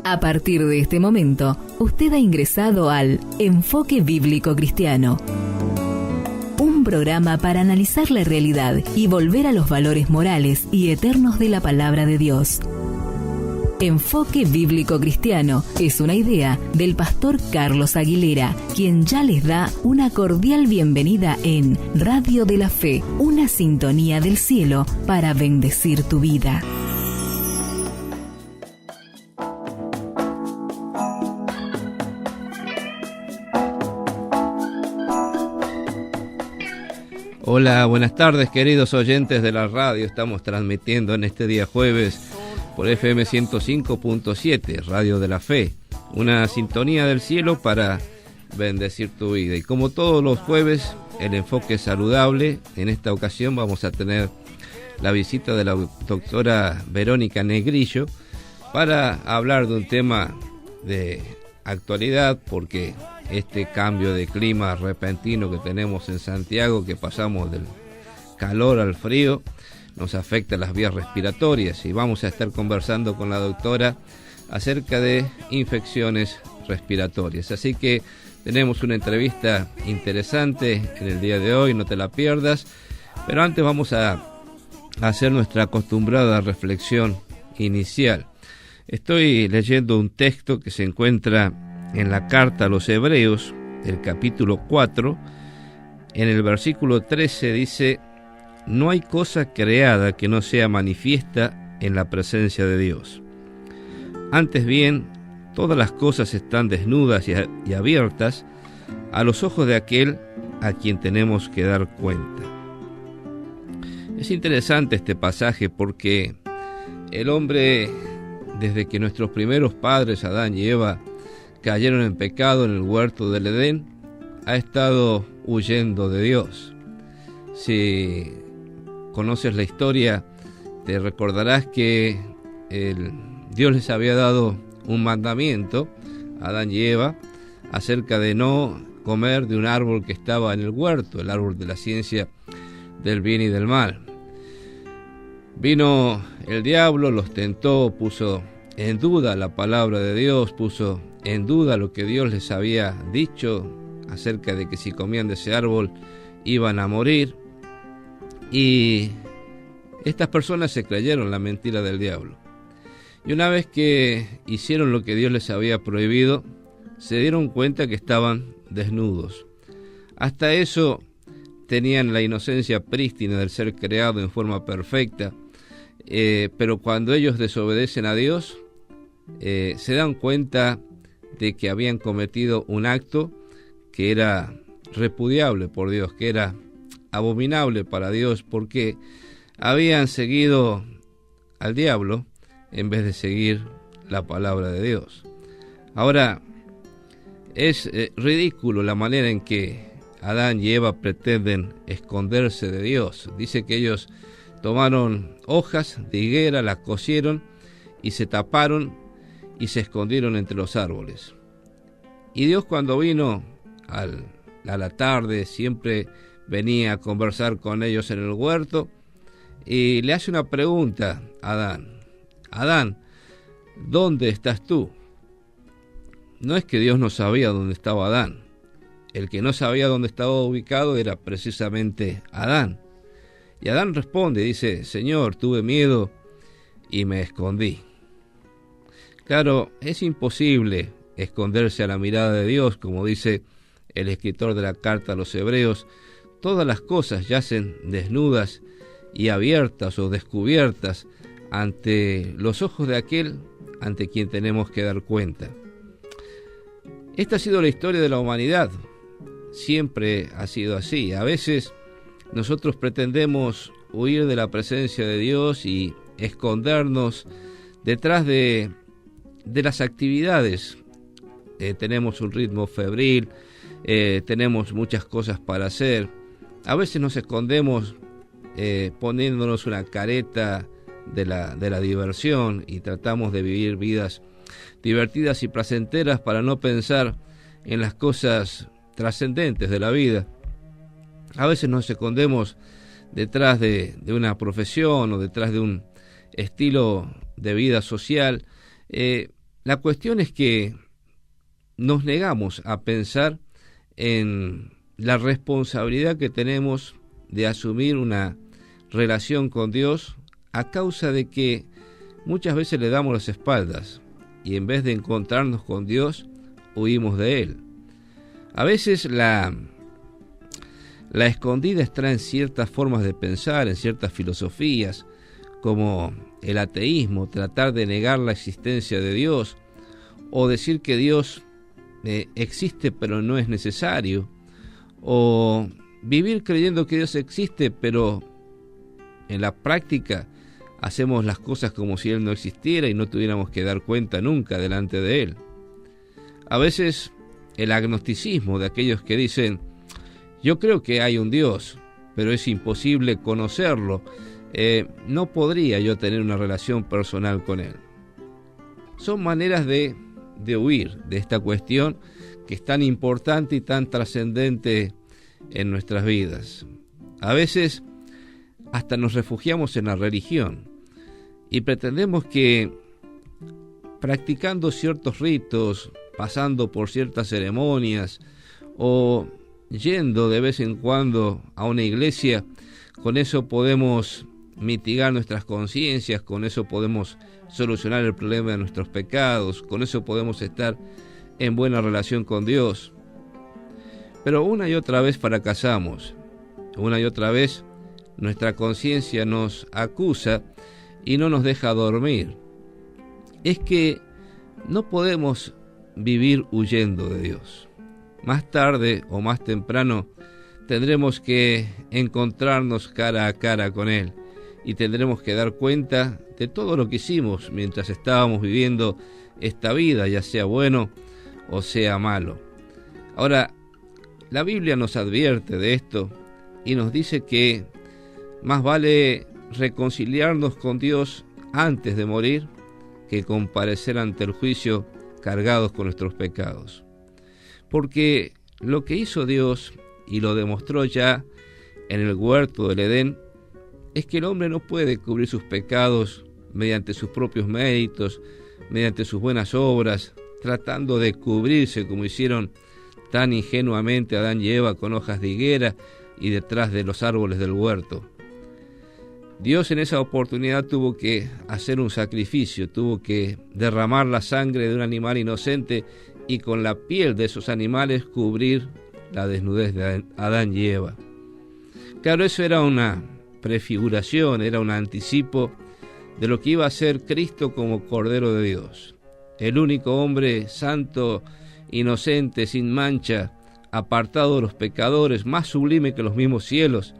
A partir de este momento, usted ha ingresado al Enfoque Bíblico Cristiano. Un programa para analizar la realidad y volver a los valores morales y eternos de la palabra de Dios. Enfoque Bíblico Cristiano es una idea del pastor Carlos Aguilera, quien ya les da una cordial bienvenida en Radio de la Fe, una sintonía del cielo para bendecir tu vida. Hola, buenas tardes queridos oyentes de la radio. Estamos transmitiendo en este día jueves por FM 105.7, Radio de la Fe, una sintonía del cielo para bendecir tu vida. Y como todos los jueves, el enfoque saludable. En esta ocasión vamos a tener la visita de la doctora Verónica Negrillo para hablar de un tema de actualidad, porque este cambio de clima repentino que tenemos en Santiago, que pasamos del calor al frío, nos afecta las vías respiratorias, y vamos a estar conversando con la doctora acerca de infecciones respiratorias. Así que tenemos una entrevista interesante en el día de hoy, no te la pierdas. Pero antes vamos a hacer nuestra acostumbrada reflexión inicial. Estoy leyendo un texto que se encuentra en la carta a los Hebreos, el capítulo 4, en el versículo 13 dice: no hay cosa creada que no sea manifiesta en la presencia de Dios. Antes bien, todas las cosas están desnudas y abiertas a los ojos de aquel a quien tenemos que dar cuenta. Es interesante este pasaje porque el hombre, desde que nuestros primeros padres, Adán y Eva, cayeron en pecado en el huerto del Edén, ha estado huyendo de Dios. Si conoces la historia, te recordarás que Dios les había dado un mandamiento a Adán y Eva acerca de no comer de un árbol que estaba en el huerto, el árbol de la ciencia del bien y del mal. Vino el diablo, los tentó, puso en duda la palabra de Dios, puso en duda lo que Dios les había dicho acerca de que si comían de ese árbol iban a morir. Y estas personas se creyeron la mentira del diablo. Y una vez que hicieron lo que Dios les había prohibido, se dieron cuenta que estaban desnudos. Hasta eso tenían la inocencia prístina del ser creado en forma perfecta, pero cuando ellos desobedecen a Dios, se dan cuenta de que habían cometido un acto que era repudiable por Dios, que era abominable para Dios, porque habían seguido al diablo en vez de seguir la palabra de Dios. Ahora, es ridículo la manera en que Adán y Eva pretenden esconderse de Dios. Dice que ellos tomaron hojas de higuera, las cosieron y se taparon y se escondieron entre los árboles. Y Dios, cuando vino a la tarde, siempre venía a conversar con ellos en el huerto y le hace una pregunta a Adán: Adán, ¿dónde estás tú? No es que Dios no sabía dónde estaba Adán. El que no sabía dónde estaba ubicado era precisamente Adán. Y Adán responde, dice: Señor, tuve miedo y me escondí. Claro, es imposible esconderse a la mirada de Dios, como dice el escritor de la carta a los Hebreos. Todas las cosas yacen desnudas y abiertas o descubiertas ante los ojos de aquel ante quien tenemos que dar cuenta. Esta ha sido la historia de la humanidad. Siempre ha sido así. A veces nosotros pretendemos huir de la presencia de Dios y escondernos detrás de las actividades. Tenemos un ritmo febril, tenemos muchas cosas para hacer. A veces nos escondemos poniéndonos una careta de la diversión y tratamos de vivir vidas divertidas y placenteras para no pensar en las cosas trascendentes de la vida. A veces nos escondemos detrás de una profesión o detrás de un estilo de vida social, la cuestión es que nos negamos a pensar en la responsabilidad que tenemos de asumir una relación con Dios a causa de que muchas veces le damos las espaldas y en vez de encontrarnos con Dios, huimos de Él. A veces la escondida está en ciertas formas de pensar, en ciertas filosofías, como el ateísmo, tratar de negar la existencia de Dios, o decir que Dios existe pero no es necesario, o vivir creyendo que Dios existe pero en la práctica hacemos las cosas como si Él no existiera y no tuviéramos que dar cuenta nunca delante de Él. A veces el agnosticismo de aquellos que dicen: yo creo que hay un Dios, pero es imposible conocerlo, no podría yo tener una relación personal con Él. Son maneras de huir de esta cuestión que es tan importante y tan trascendente en nuestras vidas. A veces hasta nos refugiamos en la religión y pretendemos que practicando ciertos ritos, pasando por ciertas ceremonias o yendo de vez en cuando a una iglesia, con eso podemos mitigar nuestras conciencias, con eso podemos solucionar el problema de nuestros pecados, con eso podemos estar en buena relación con Dios. Pero una y otra vez fracasamos, una y otra vez nuestra conciencia nos acusa y no nos deja dormir. Es que no podemos vivir huyendo de Dios. Más tarde o más temprano tendremos que encontrarnos cara a cara con Él y tendremos que dar cuenta de todo lo que hicimos mientras estábamos viviendo esta vida, ya sea bueno o sea malo. Ahora, la Biblia nos advierte de esto y nos dice que más vale reconciliarnos con Dios antes de morir que comparecer ante el juicio cargados con nuestros pecados. Porque lo que hizo Dios, y lo demostró ya en el huerto del Edén, es que el hombre no puede cubrir sus pecados mediante sus propios méritos, mediante sus buenas obras, tratando de cubrirse como hicieron tan ingenuamente Adán y Eva con hojas de higuera y detrás de los árboles del huerto. Dios en esa oportunidad tuvo que hacer un sacrificio, tuvo que derramar la sangre de un animal inocente y con la piel de esos animales cubrir la desnudez de Adán y Eva. Claro, eso era una prefiguración, era un anticipo de lo que iba a ser Cristo como Cordero de Dios, el único hombre santo, inocente, sin mancha, apartado de los pecadores, más sublime que los mismos cielos.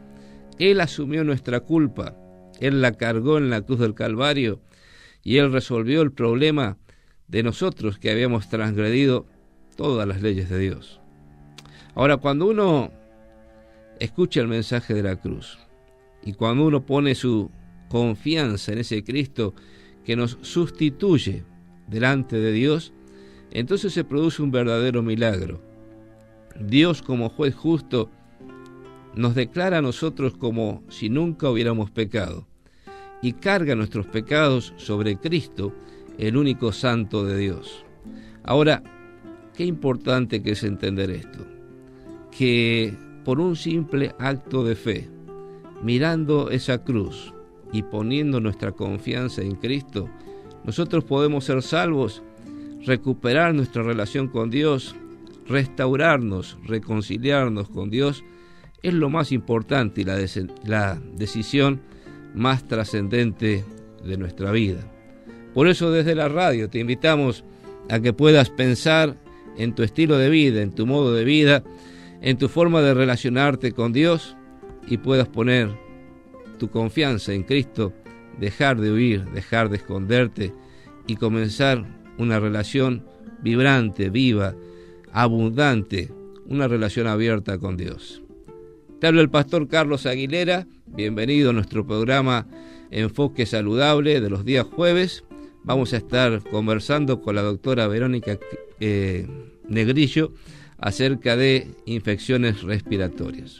Él asumió nuestra culpa, Él la cargó en la cruz del Calvario y Él resolvió el problema de nosotros que habíamos transgredido todas las leyes de Dios. Ahora, cuando uno escucha el mensaje de la cruz y cuando uno pone su confianza en ese Cristo que nos sustituye delante de Dios, entonces se produce un verdadero milagro. Dios, como juez justo, nos declara a nosotros como si nunca hubiéramos pecado y carga nuestros pecados sobre Cristo, el único santo de Dios. Ahora, qué importante que es entender esto, que por un simple acto de fe, mirando esa cruz y poniendo nuestra confianza en Cristo, nosotros podemos ser salvos, recuperar nuestra relación con Dios, restaurarnos, reconciliarnos con Dios. Es lo más importante y la decisión más trascendente de nuestra vida. Por eso desde la radio te invitamos a que puedas pensar en tu estilo de vida, en tu modo de vida, en tu forma de relacionarte con Dios y puedas poner tu confianza en Cristo, dejar de huir, dejar de esconderte y comenzar una relación vibrante, viva, abundante, una relación abierta con Dios. Te habla el pastor Carlos Aguilera, bienvenido a nuestro programa Enfoque Saludable de los días jueves. Vamos a estar conversando con la doctora Verónica Negrillo acerca de infecciones respiratorias.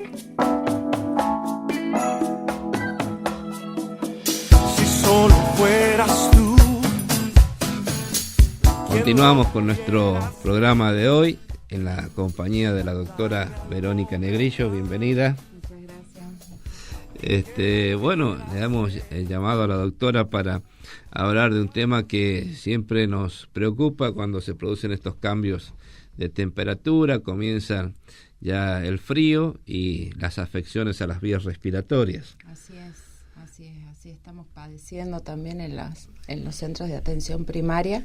Si solo fueras tú quien Continuamos con nuestro programa de hoy en la compañía de la doctora Verónica Negrillo. Bienvenida. Muchas gracias. Bueno, le damos el llamado a la doctora para hablar de un tema que siempre nos preocupa cuando se producen estos cambios de temperatura, comienza ya el frío y las afecciones a las vías respiratorias. Así estamos padeciendo también en los centros de atención primaria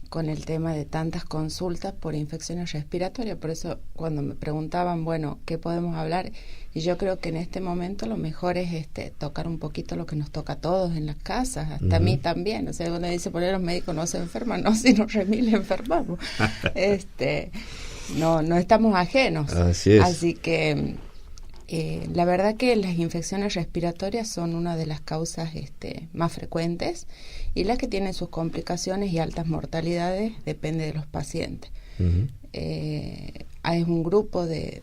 con el tema de tantas consultas por infecciones respiratorias. Por eso cuando me preguntaban, bueno, ¿qué podemos hablar? Y yo creo que en este momento lo mejor es tocar un poquito lo que nos toca a todos en las casas, hasta a mí también. O sea, cuando dice, por ahí los médicos no se enferman, no, si nos remil enfermamos. No estamos ajenos. Así es. Así que la verdad que las infecciones respiratorias son una de las causas más frecuentes, y las que tienen sus complicaciones y altas mortalidades depende de los pacientes. Hay un grupo de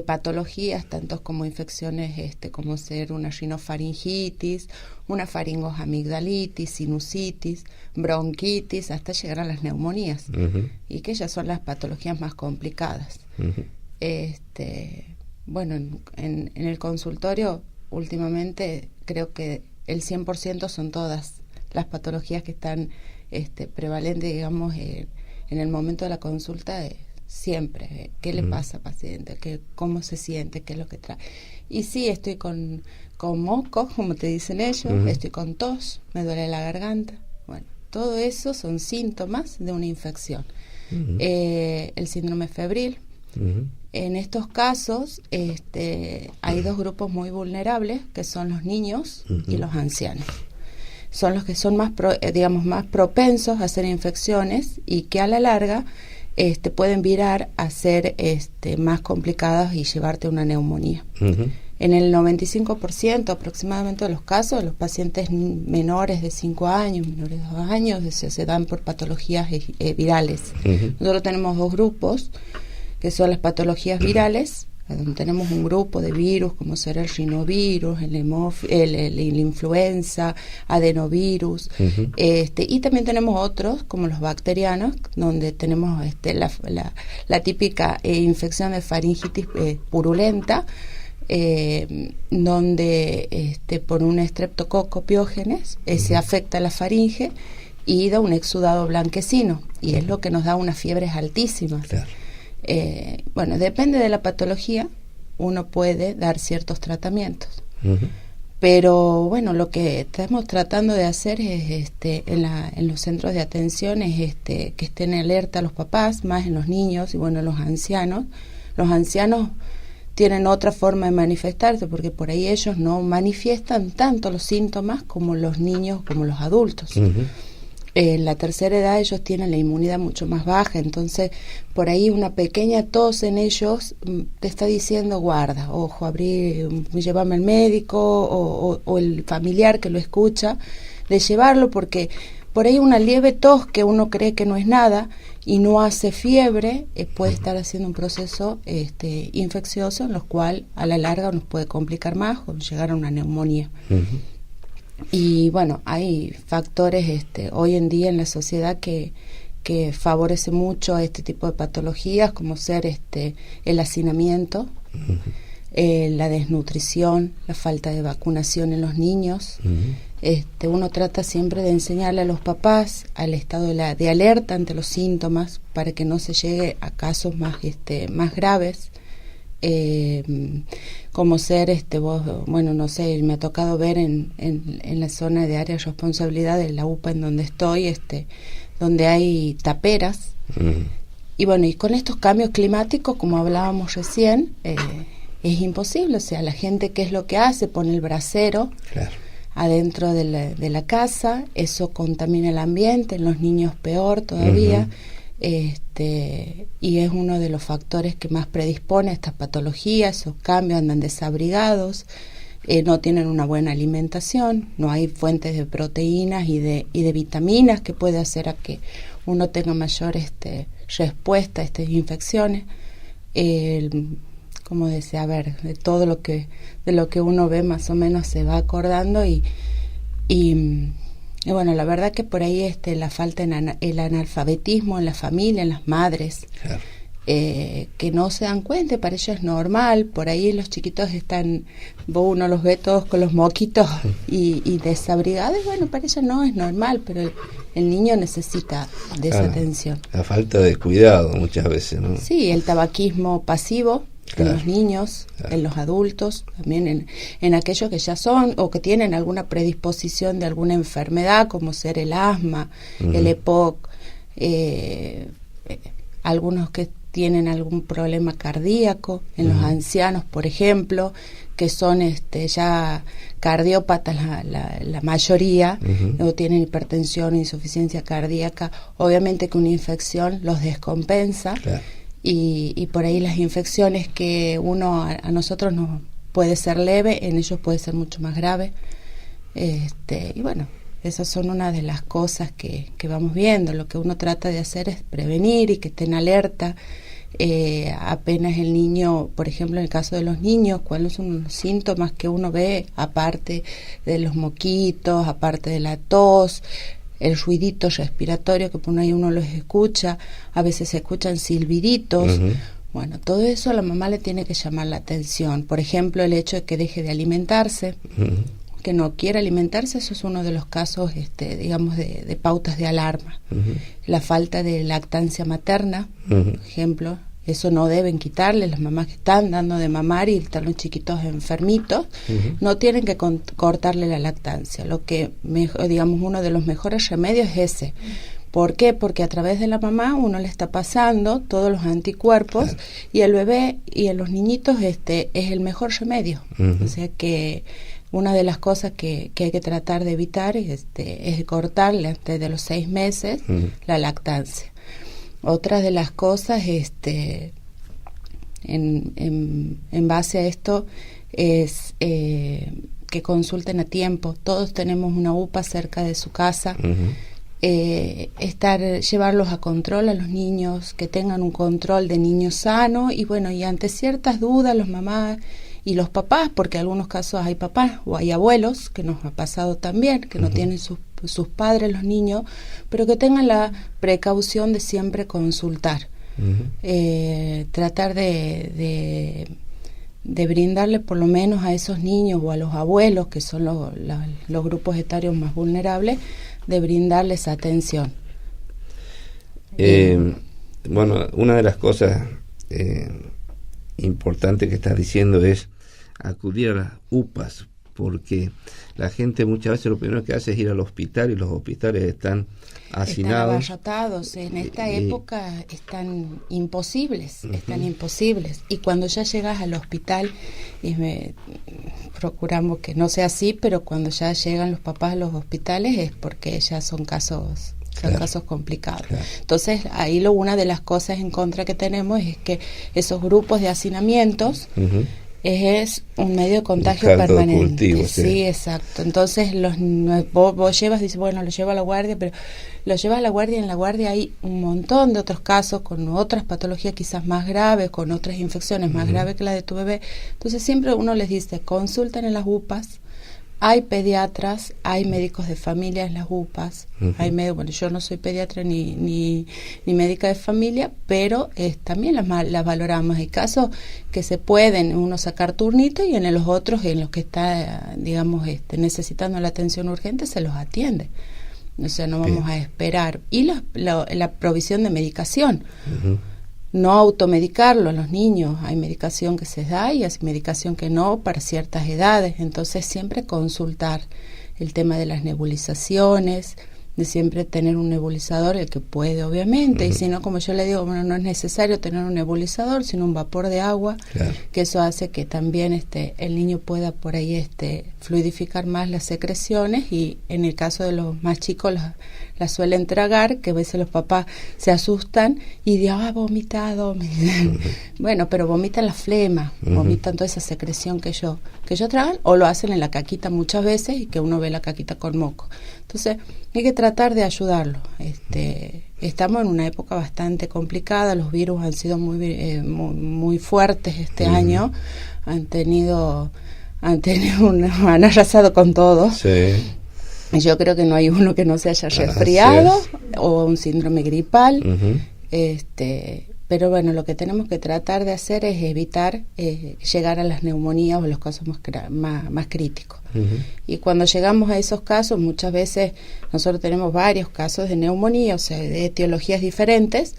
patologías, tanto como infecciones como ser una rinofaringitis, una faringoamigdalitis, sinusitis, bronquitis, hasta llegar a las neumonías, y que ellas son las patologías más complicadas. Bueno, en el consultorio últimamente creo que el 100% son todas las patologías que están prevalentes, digamos, en el momento de la consulta, siempre. ¿Qué le pasa al paciente? ¿Cómo se siente? ¿Qué es lo que trae? Y sí, estoy con mocos, como te dicen ellos, estoy con tos, me duele la garganta. Bueno, todo eso son síntomas de una infección. El síndrome febril. En estos casos hay dos grupos muy vulnerables, que son los niños y los ancianos. Son los que son más propensos a hacer infecciones, y que a la larga pueden virar a ser más complicadas y llevarte a una neumonía. En el 95% aproximadamente de los casos, los pacientes menores de 5 años, menores de 2 años, se dan por patologías virales. Nosotros tenemos dos grupos, que son las patologías virales, donde tenemos un grupo de virus, como ser el rinovirus, el influenza, adenovirus, y también tenemos otros, como los bacterianos, donde tenemos la típica infección de faringitis purulenta, donde por un streptococo piógenes se afecta la faringe y da un exudado blanquecino, y es lo que nos da unas fiebres altísimas. Claro. Bueno, depende de la patología, uno puede dar ciertos tratamientos, pero bueno, lo que estamos tratando de hacer es en los centros de atención es que estén alerta los papás, más en los niños y bueno, los ancianos. Los ancianos tienen otra forma de manifestarse, porque por ahí ellos no manifiestan tanto los síntomas como los niños, como los adultos. En la tercera edad ellos tienen la inmunidad mucho más baja, entonces por ahí una pequeña tos en ellos te está diciendo, guarda, ojo, llévame al médico, o el familiar que lo escucha, de llevarlo, porque por ahí una leve tos que uno cree que no es nada y no hace fiebre, puede estar haciendo un proceso infeccioso, en lo cual a la larga nos puede complicar más o llegar a una neumonía. Y bueno, hay factores hoy en día en la sociedad que favorece mucho este tipo de patologías, como ser el hacinamiento, la desnutrición, la falta de vacunación en los niños. Uno trata siempre de enseñarle a los papás al estado de alerta ante los síntomas, para que no se llegue a casos más graves. Como ser bueno, no sé, me ha tocado ver en la zona de área de responsabilidad de la UPA en donde estoy, donde hay taperas, y bueno, y con estos cambios climáticos, como hablábamos recién, es imposible. O sea, la gente, ¿qué es lo que hace? Pone el brasero adentro de la casa, eso contamina el ambiente, en los niños peor todavía. Y es uno de los factores que más predispone a estas patologías. Esos cambios, andan desabrigados, no tienen una buena alimentación, no hay fuentes de proteínas y de vitaminas que puede hacer a que uno tenga mayor respuesta a estas infecciones. Como decía, de todo de lo que uno ve más o menos se va acordando, y Y bueno, la verdad que por ahí la falta en el analfabetismo en la familia, en las madres, Claro. Que no se dan cuenta, para ellos es normal. Por ahí los chiquitos están, uno los ve todos con los moquitos y desabrigados, y bueno, para ellos no es normal, pero el niño necesita de esa atención. La falta de cuidado muchas veces, ¿no? Sí, el tabaquismo pasivo, Claro. en los niños, Claro. en los adultos, también en aquellos que ya son o que tienen alguna predisposición de alguna enfermedad, como ser el asma, el EPOC, algunos que tienen algún problema cardíaco, en los ancianos, por ejemplo, que son ya cardiópatas la mayoría, o tienen hipertensión, insuficiencia cardíaca. Obviamente que una infección los descompensa. Claro. Y por ahí las infecciones que a nosotros nos puede ser leve, en ellos puede ser mucho más grave. Y bueno, esas son una de las cosas que vamos viendo. Lo que uno trata de hacer es prevenir y que estén alerta. Apenas el niño, por ejemplo, en el caso de los niños, cuáles son los síntomas que uno ve, aparte de los moquitos, aparte de la tos, el ruidito respiratorio que por ahí uno los escucha, a veces se escuchan silbiditos. Bueno, todo eso a la mamá le tiene que llamar la atención. Por ejemplo, el hecho de que deje de alimentarse, que no quiera alimentarse, eso es uno de los casos, digamos, de pautas de alarma. La falta de lactancia materna, por ejemplo, eso no deben quitarle. Las mamás que están dando de mamar y están los chiquitos enfermitos, no tienen que cortarle la lactancia. Lo que, digamos, uno de los mejores remedios es ese. ¿Por qué? Porque a través de la mamá uno le está pasando todos los anticuerpos, claro. Y el bebé y en los niñitos es el mejor remedio. O sea que una de las cosas que hay que tratar de evitar es cortarle antes de los 6 meses la lactancia. Otra de las cosas en base a esto es que consulten a tiempo. Todos tenemos una UPA cerca de su casa. Llevarlos a control a los niños, que tengan un control de niño sano, y bueno, y ante ciertas dudas los mamás y los papás, porque en algunos casos hay papás o hay abuelos, que nos ha pasado también, que no tienen sus padres los niños, pero que tengan la precaución de siempre consultar. Tratar de brindarle por lo menos a esos niños o a los abuelos, que son los grupos etarios más vulnerables, de brindarles atención. Bueno, una de las cosas importantes que estás diciendo es acudir a las UPAs, porque la gente muchas veces lo primero que hace es ir al hospital, y los hospitales están hacinados. Están abarrotados. En esta época están imposibles, y cuando ya llegas al hospital, procuramos que no sea así, pero cuando ya llegan los papás a los hospitales es porque ya son casos complicados. Claro. Entonces, ahí una de las cosas en contra que tenemos es que esos grupos de hacinamientos es un medio de contagio permanente. Cultivo, sí, exacto. Entonces, vos llevas, dices, bueno, lo llevo a la guardia, pero lo llevas a la guardia, y en la guardia hay un montón de otros casos con otras patologías quizás más graves, con otras infecciones más graves que la de tu bebé. Entonces, siempre uno les dice, consulten en las UPAs. Hay pediatras, hay médicos de familia en las UPAs, bueno, yo no soy pediatra ni médica de familia, pero también las valoramos. Hay casos que se pueden uno sacar turnito, y en los otros, en los que está, digamos, necesitando la atención urgente, se los atiende. O sea, no vamos a esperar. Y la provisión de medicación. No automedicarlo a los niños. Hay medicación que se da y hay medicación que no para ciertas edades. Entonces siempre consultar el tema de las nebulizaciones, de siempre tener un nebulizador, el que puede, obviamente, y si no, como yo le digo, bueno, no es necesario tener un nebulizador, sino un vapor de agua, claro. Que eso hace que también el niño pueda por ahí fluidificar más las secreciones, y en el caso de los más chicos las suelen tragar, que a veces los papás se asustan y dicen, vomitado. Bueno, pero vomitan la flema, vomitan toda esa secreción que ellos tragan, o lo hacen en la caquita muchas veces, y que uno ve la caquita con moco. Entonces, hay que tratar de ayudarlo. Estamos en una época bastante complicada, los virus han sido muy fuertes este año, han arrasado con todo. Sí. Yo creo que no hay uno que no se haya resfriado o un síndrome gripal. Pero bueno, lo que tenemos que tratar de hacer es evitar llegar a las neumonías o los casos más críticos. Y cuando llegamos a esos casos, muchas veces nosotros tenemos varios casos de neumonía, o sea, de etiologías diferentes,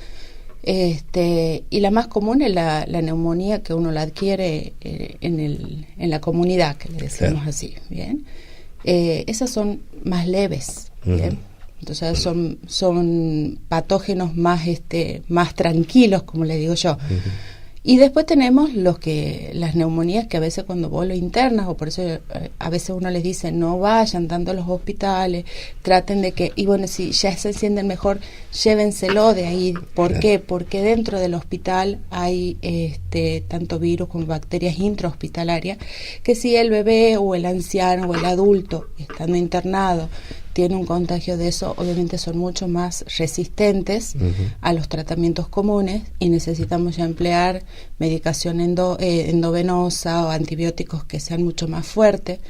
y la más común es la neumonía que uno la adquiere en la comunidad, que le decimos así, ¿bien? Esas son más leves, ¿bien? Entonces son patógenos más tranquilos, como le digo yo. Y después tenemos las neumonías que a veces cuando vos lo internas, o por eso a veces uno les dice no vayan tanto a los hospitales, traten de que, y bueno, si ya se sienten mejor, llévenselo de ahí. ¿Por qué? Porque dentro del hospital hay tanto virus como bacterias intrahospitalarias, que si el bebé o el anciano o el adulto estando internado tiene un contagio de eso, obviamente son mucho más resistentes a los tratamientos comunes y necesitamos ya emplear medicación endovenosa o antibióticos que sean mucho más fuertes.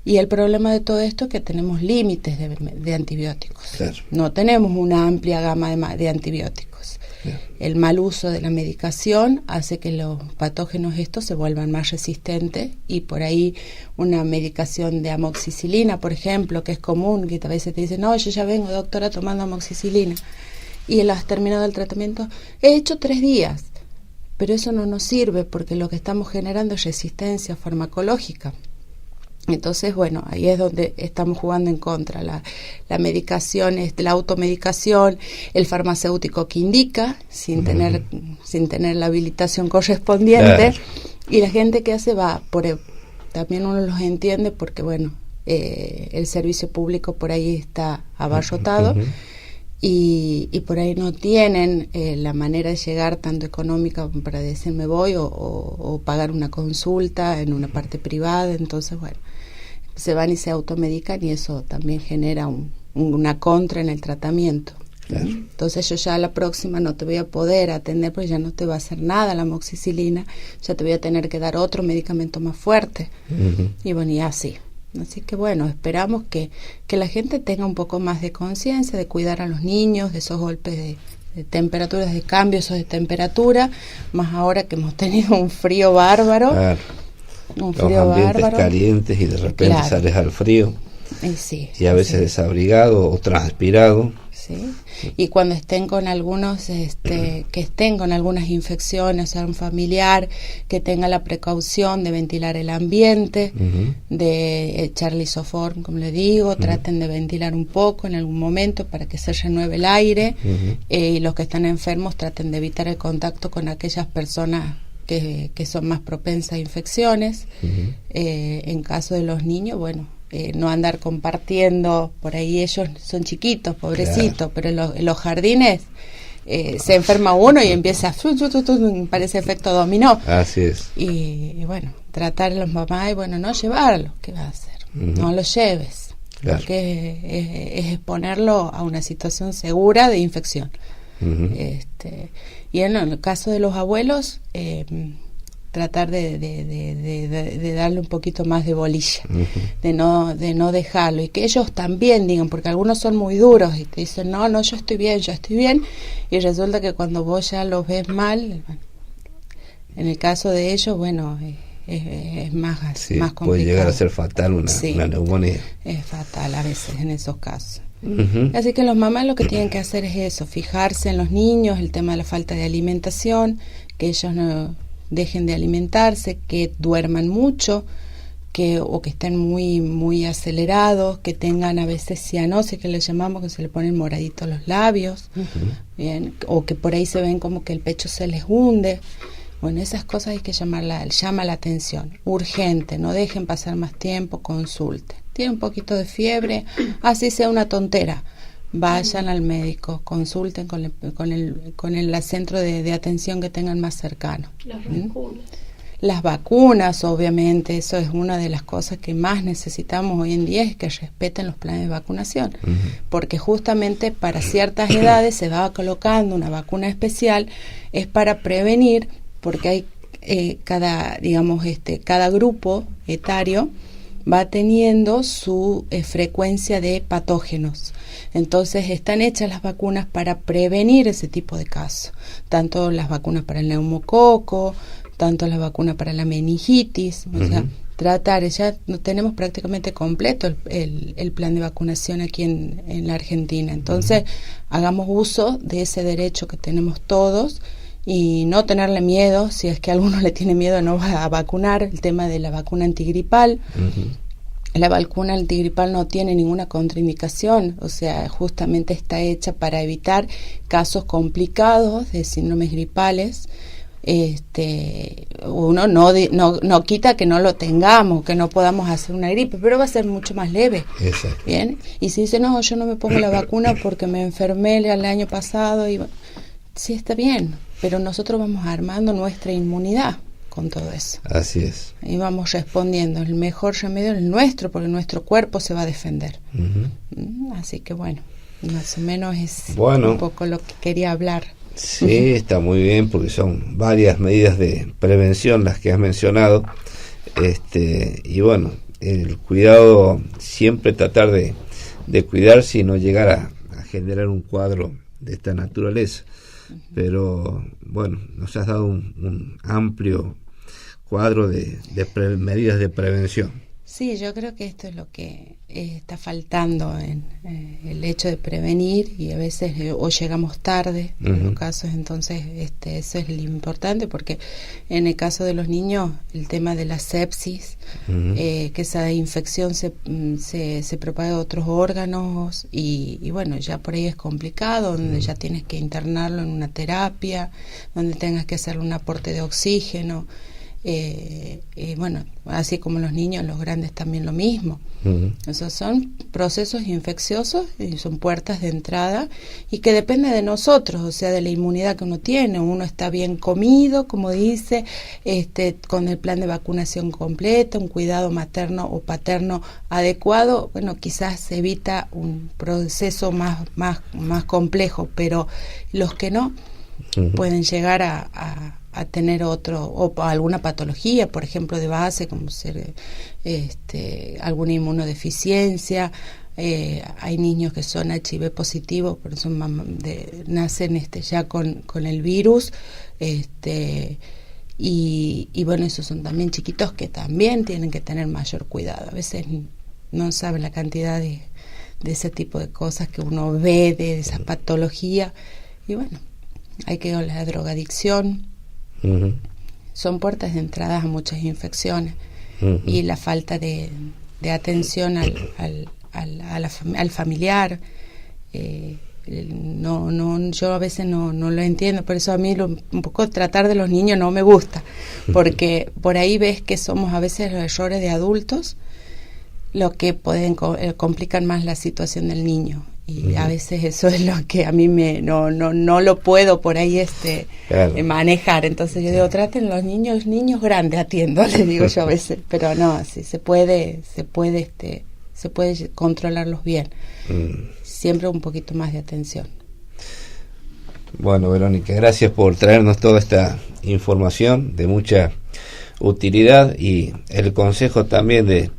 Y el problema de todo esto es que tenemos límites de antibióticos. Claro. No tenemos una amplia gama de antibióticos. Claro. El mal uso de la medicación hace que los patógenos estos se vuelvan más resistentes y por ahí una medicación de amoxicilina, por ejemplo, que es común, que a veces te dicen, no, yo ya vengo, doctora, tomando amoxicilina. Y has terminado el tratamiento, he hecho 3 días, pero eso no nos sirve porque lo que estamos generando es resistencia farmacológica. Entonces, bueno, ahí es donde estamos jugando en contra. La medicación, la automedicación, el farmacéutico que indica, sin tener la habilitación correspondiente, y la gente que hace también uno los entiende porque, bueno, el servicio público por ahí está abarrotado, y por ahí no tienen la manera de llegar tanto económica para decir me voy o pagar una consulta en una parte privada. Entonces, bueno, se van y se automedican y eso también genera una contra en el tratamiento. Claro. Entonces yo ya a la próxima no te voy a poder atender porque ya no te va a hacer nada la amoxicilina, ya te voy a tener que dar otro medicamento más fuerte. Y bueno, y así. Así que bueno, esperamos que la gente tenga un poco más de conciencia de cuidar a los niños, de esos golpes de temperaturas, de cambios de temperatura, más ahora que hemos tenido un frío bárbaro. Claro. Los ambientes calientes y de repente sales al frío. Y a veces desabrigado o transpirado. Sí. Y cuando estén con algunas infecciones, o sea, un familiar que tenga la precaución de ventilar el ambiente, de echar lisoform, como le digo, traten de ventilar un poco en algún momento para que se renueve el aire, y los que están enfermos traten de evitar el contacto con aquellas personas que son más propensas a infecciones. En caso de los niños, bueno, no andar compartiendo, por ahí ellos son chiquitos, pobrecitos, pero en los jardines se enferma uno y empieza parece efecto dominó. Así es. Y bueno, tratar a los mamás y bueno, no llevarlo, ¿qué va a hacer? No lo lleves, porque es exponerlo a una situación segura de infección. Y en el caso de los abuelos, tratar de darle un poquito más de bolilla, de no dejarlo, y que ellos también digan, porque algunos son muy duros y te dicen, no, yo estoy bien, y resulta que cuando vos ya los ves mal, en el caso de ellos, bueno, es más complicado. Puede llegar a ser fatal una neumonía. Es fatal a veces en esos casos. Así que los mamás lo que tienen que hacer es eso, fijarse en los niños, el tema de la falta de alimentación, que ellos no dejen de alimentarse, que duerman mucho, o que estén muy muy acelerados, que tengan a veces cianosis, que le llamamos, que se le ponen moraditos los labios, bien, o que por ahí se ven como que el pecho se les hunde. Bueno, esas cosas hay que llama la atención, urgente, no dejen pasar más tiempo, consulten. Tiene un poquito de fiebre, así sea una tontera, vayan al médico, consulten con el centro de atención que tengan más cercano. Las vacunas, obviamente, eso es una de las cosas que más necesitamos hoy en día, es que respeten los planes de vacunación, porque justamente para ciertas edades se va colocando una vacuna especial, es para prevenir, porque hay cada grupo etario va teniendo su frecuencia de patógenos. Entonces están hechas las vacunas para prevenir ese tipo de casos, tanto las vacunas para el neumococo, tanto las vacunas para la meningitis, o sea, tratar, ya tenemos prácticamente completo el plan de vacunación aquí en la Argentina. Entonces, hagamos uso de ese derecho que tenemos todos y no tenerle miedo, si es que alguno le tiene miedo no va a vacunar, el tema de la vacuna antigripal. La vacuna antigripal no tiene ninguna contraindicación, o sea, justamente está hecha para evitar casos complicados de síndromes gripales. Uno no quita que no lo tengamos, que no podamos hacer una gripe, pero va a ser mucho más leve. Exacto. Bien, y si dice no, yo no me pongo la vacuna porque me enfermé el año pasado, y sí, está bien, pero nosotros vamos armando nuestra inmunidad con todo eso. Así es. Y vamos respondiendo. El mejor remedio es el nuestro, porque nuestro cuerpo se va a defender. Así que bueno, más o menos es un poco lo que quería hablar. Sí, está muy bien, porque son varias medidas de prevención las que has mencionado. Y bueno, el cuidado, siempre tratar de cuidarse y no llegar a generar un cuadro de esta naturaleza. Pero bueno, nos has dado un amplio cuadro de medidas de prevención. Sí, yo creo que esto es lo que está faltando en el hecho de prevenir, y a veces o llegamos tarde en los casos. Entonces eso es lo importante, porque en el caso de los niños el tema de la sepsis, que esa infección se propaga a otros órganos, y bueno, ya por ahí es complicado, donde ya tienes que internarlo en una terapia, donde tengas que hacerle un aporte de oxígeno. Bueno, así como los niños, los grandes también lo mismo. Esos son procesos infecciosos y son puertas de entrada, y que depende de nosotros, o sea, de la inmunidad que uno tiene. Uno está bien comido, como dice, con el plan de vacunación completo, un cuidado materno o paterno adecuado, bueno, quizás se evita un proceso más complejo, pero los que no pueden llegar a tener otro, o alguna patología, por ejemplo, de base, como ser alguna inmunodeficiencia. Hay niños que son HIV positivos, por eso nacen ya con el virus, y bueno, esos son también chiquitos que también tienen que tener mayor cuidado. A veces no saben la cantidad de ese tipo de cosas que uno ve, de esa patología, y bueno, hay que ver la drogadicción. Son puertas de entrada a muchas infecciones, y la falta de atención al familiar, yo a veces no lo entiendo. Por eso a mí un poco tratar de los niños no me gusta, porque por ahí ves que somos a veces los errores de adultos lo que pueden complicar más la situación del niño. Y a veces eso es lo que a mí no lo puedo por ahí manejar. Entonces yo digo, traten los niños grandes, atiendo, les digo yo a veces, pero no, sí se puede controlarlos bien. Siempre un poquito más de atención. Bueno, Verónica, gracias por traernos toda esta información de mucha utilidad, y el consejo también de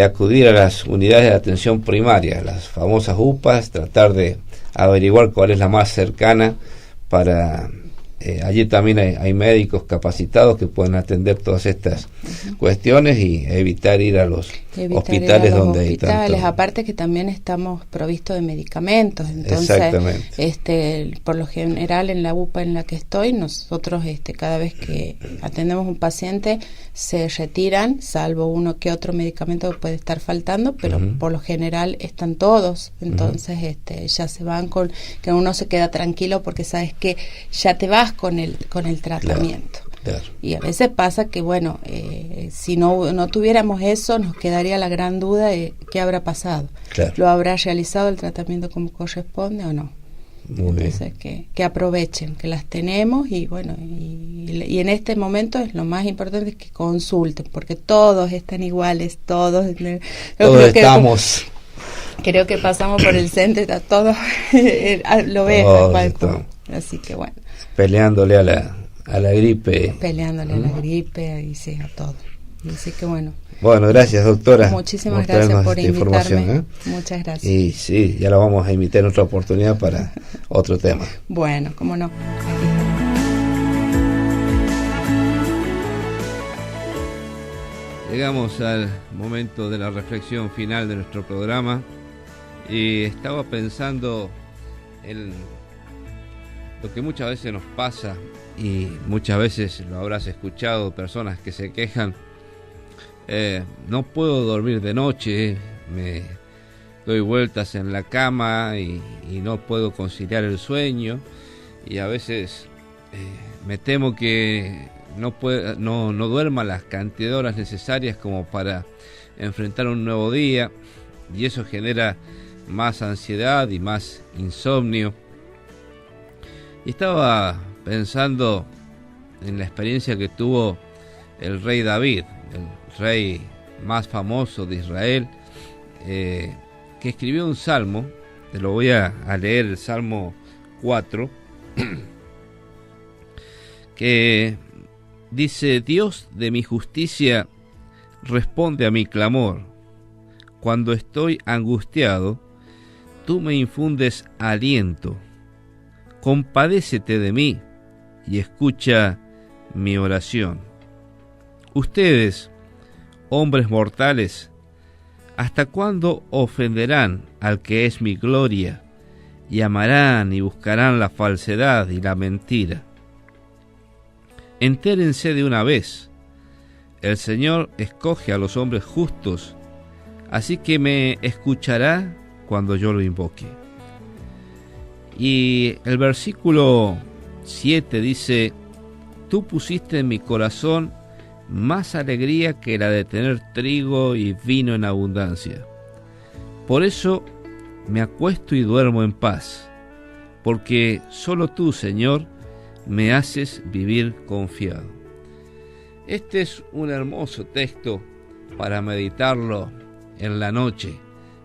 acudir a las unidades de atención primaria, las famosas UPAs, tratar de averiguar cuál es la más cercana para... allí también hay médicos capacitados que pueden atender todas estas cuestiones y evitar ir a los hospitales donde hay tanto. Aparte que también estamos provistos de medicamentos, entonces por lo general en la UPA en la que estoy, nosotros cada vez que atendemos un paciente se retiran, salvo uno que otro medicamento que puede estar faltando, pero por lo general están todos. Entonces ya se van que uno se queda tranquilo, porque sabes que ya te vas con el tratamiento. Claro. Y a veces pasa que bueno, si no tuviéramos eso, nos quedaría la gran duda de qué habrá pasado. Claro. ¿Lo habrá realizado el tratamiento como corresponde o no? Entonces que aprovechen, que las tenemos, y bueno, y en este momento es lo más importante es que consulten, porque todos están iguales, todos estamos. Creo que pasamos por el centro, está todo lo ves, así que bueno. Peleándole a la gripe. Peleándole a la gripe, y sí, a todo. Así que bueno. Bueno, gracias, doctora. Muchísimas gracias por invitarme. ¿eh? Muchas gracias. Y sí, ya lo vamos a invitar en otra oportunidad para otro tema. Bueno, cómo no. Llegamos al momento de la reflexión final de nuestro programa y estaba pensando en lo que muchas veces nos pasa, y muchas veces lo habrás escuchado, personas que se quejan: no puedo dormir de noche, me doy vueltas en la cama y no puedo conciliar el sueño, y a veces me temo que no duerma las cantidad de horas necesarias como para enfrentar un nuevo día, y eso genera más ansiedad y más insomnio. Y estaba pensando en la experiencia que tuvo el rey David, el rey más famoso de Israel, que escribió un salmo. Te lo voy a leer, el Salmo 4, que dice: Dios de mi justicia, responde a mi clamor. Cuando estoy angustiado, tú me infundes aliento. Compadécete de mí y escucha mi oración. Ustedes, hombres mortales, ¿hasta cuándo ofenderán al que es mi gloria, y amarán y buscarán la falsedad y la mentira? Entérense de una vez. El Señor escoge a los hombres justos, así que me escuchará cuando yo lo invoque. Y el versículo 7 dice: Tú pusiste en mi corazón más alegría que la de tener trigo y vino en abundancia. Por eso me acuesto y duermo en paz, porque solo tú, Señor, me haces vivir confiado. Este es un hermoso texto para meditarlo en la noche.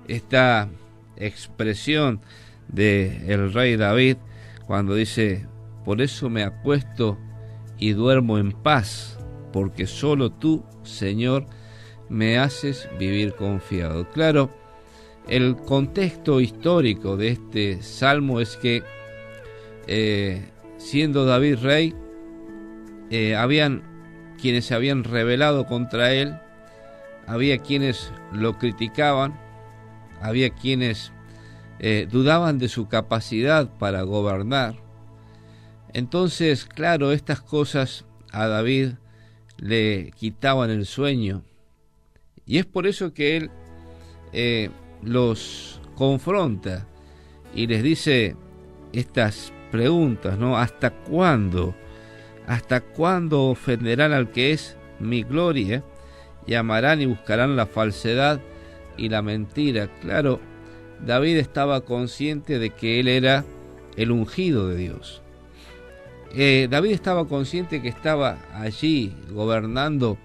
Esta expresión del rey David, cuando dice: por eso me acuesto y duermo en paz, porque solo tú, Señor, me haces vivir confiado. Claro, el contexto histórico de este salmo es que siendo David rey, habían quienes se habían rebelado contra él, había quienes lo criticaban, había quienes dudaban de su capacidad para gobernar. Entonces, claro, estas cosas a David le quitaban el sueño, y es por eso que él los confronta y les dice estas preguntas, ¿no? ¿Hasta cuándo? ¿Hasta cuándo ofenderán al que es mi gloria, y amarán y buscarán la falsedad y la mentira? Claro, David estaba consciente de que él era el ungido de Dios. David estaba consciente que estaba allí gobernando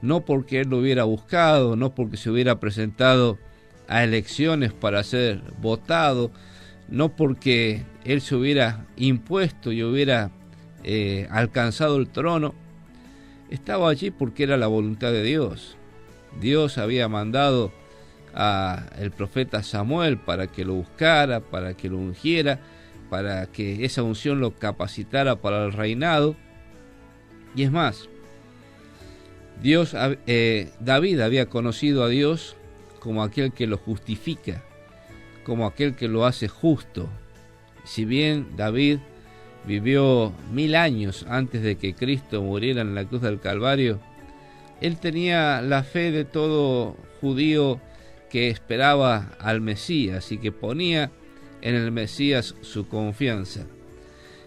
no porque él lo hubiera buscado, no porque se hubiera presentado a elecciones para ser votado, no porque él se hubiera impuesto y hubiera alcanzado el trono. Estaba allí porque era la voluntad de Dios. Dios había mandado al profeta Samuel para que lo buscara, para que lo ungiera, para que esa unción lo capacitara para el reinado. Y es más, David había conocido a Dios como aquel que lo justifica, como aquel que lo hace justo. Si bien David vivió 1000 años antes de que Cristo muriera en la cruz del Calvario, él tenía la fe de todo judío que esperaba al Mesías y que ponía en el Mesías su confianza.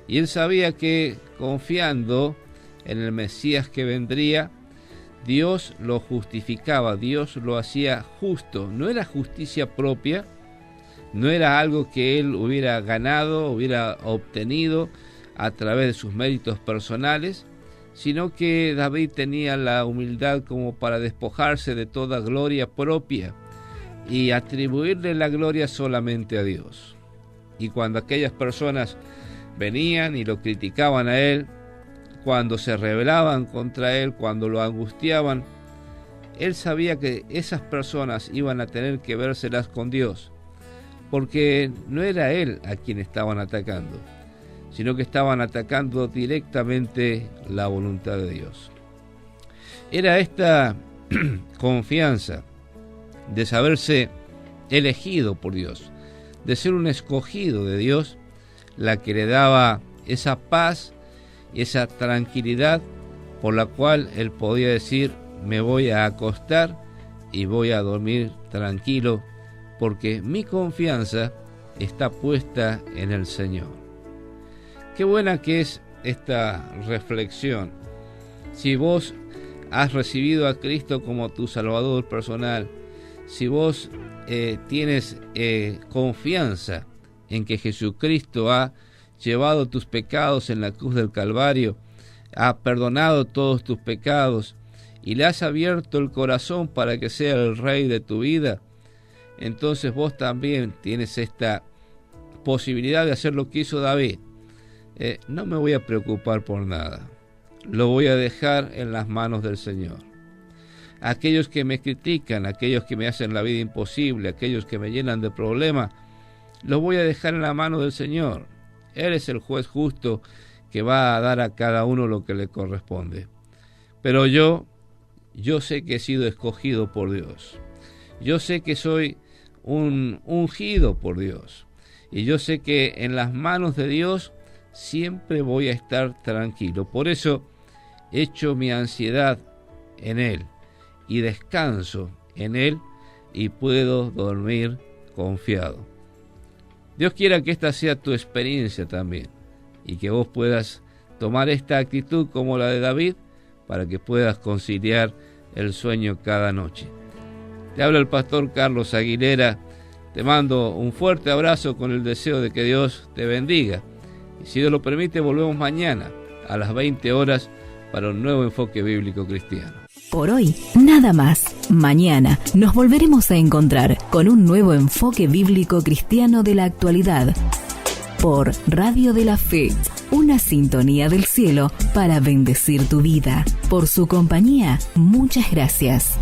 Y él sabía que confiando en el Mesías que vendría, Dios lo justificaba, Dios lo hacía justo. No era justicia propia, no era algo que él hubiera ganado, hubiera obtenido a través de sus méritos personales, sino que David tenía la humildad como para despojarse de toda gloria propia y atribuirle la gloria solamente a Dios. Y cuando aquellas personas venían y lo criticaban a él, cuando se rebelaban contra él, cuando lo angustiaban, él sabía que esas personas iban a tener que vérselas con Dios, porque no era él a quien estaban atacando, sino que estaban atacando directamente la voluntad de Dios. Era esta confianza de saberse elegido por Dios, de ser un escogido de Dios, la que le daba esa paz y esa tranquilidad por la cual él podía decir: me voy a acostar y voy a dormir tranquilo, porque mi confianza está puesta en el Señor. Qué buena que es esta reflexión. Si vos has recibido a Cristo como tu Salvador personal, si vos tienes confianza en que Jesucristo ha llevado tus pecados en la cruz del Calvario, ha perdonado todos tus pecados y le has abierto el corazón para que sea el Rey de tu vida, entonces vos también tienes esta posibilidad de hacer lo que hizo David. No me voy a preocupar por nada, lo voy a dejar en las manos del Señor. Aquellos que me critican, aquellos que me hacen la vida imposible, aquellos que me llenan de problemas, los voy a dejar en la mano del Señor. Él es el juez justo que va a dar a cada uno lo que le corresponde. Pero yo sé que he sido escogido por Dios. Yo sé que soy un ungido por Dios. Y yo sé que en las manos de Dios siempre voy a estar tranquilo. Por eso echo mi ansiedad en Él y descanso en Él y puedo dormir confiado. Dios quiera que esta sea tu experiencia también y que vos puedas tomar esta actitud como la de David para que puedas conciliar el sueño cada noche. Te habla el pastor Carlos Aguilera. Te mando un fuerte abrazo con el deseo de que Dios te bendiga. Y si Dios lo permite, volvemos mañana a las 20 horas para un nuevo enfoque bíblico cristiano. Por hoy, nada más. Mañana nos volveremos a encontrar con un nuevo enfoque bíblico cristiano de la actualidad. Por Radio de la Fe, una sintonía del cielo para bendecir tu vida. Por su compañía, muchas gracias.